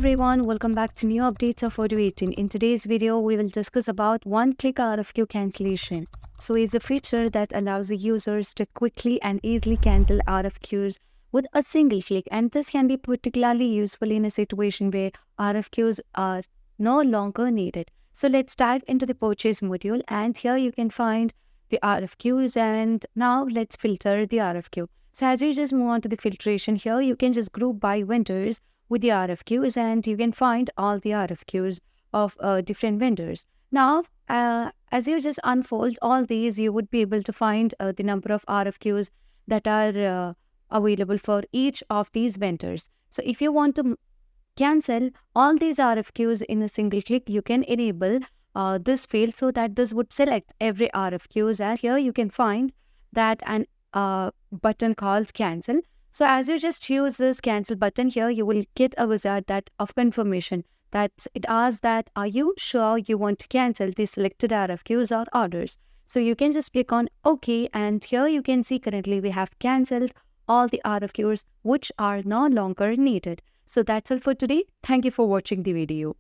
everyone, welcome back to new updates of Odoo 18. In today's video, we will discuss about one-click RFQ cancellation. So it's a feature that allows the users to quickly and easily cancel RFQs with a single click, and this can be particularly useful in a situation where RFQs are no longer needed. So let's dive into the purchase module, and here you can find the RFQs, and now let's filter the RFQ. So as you just move on to the filtration, here you can just group by vendors with the RFQs, and you can find all the RFQs of different vendors. Now, as you just unfold all these, you would be able to find the number of RFQs that are available for each of these vendors. So if you want to cancel all these RFQs in a single click, you can enable this field so that this would select every RFQs, and here you can find that an button called cancel. So as you just use this cancel button, here you will get a wizard of confirmation that it asks that, are you sure you want to cancel the selected RFQs or orders? So you can just click on OK, and here you can see currently we have cancelled all the RFQs which are no longer needed. So that's all for today. Thank you for watching the video.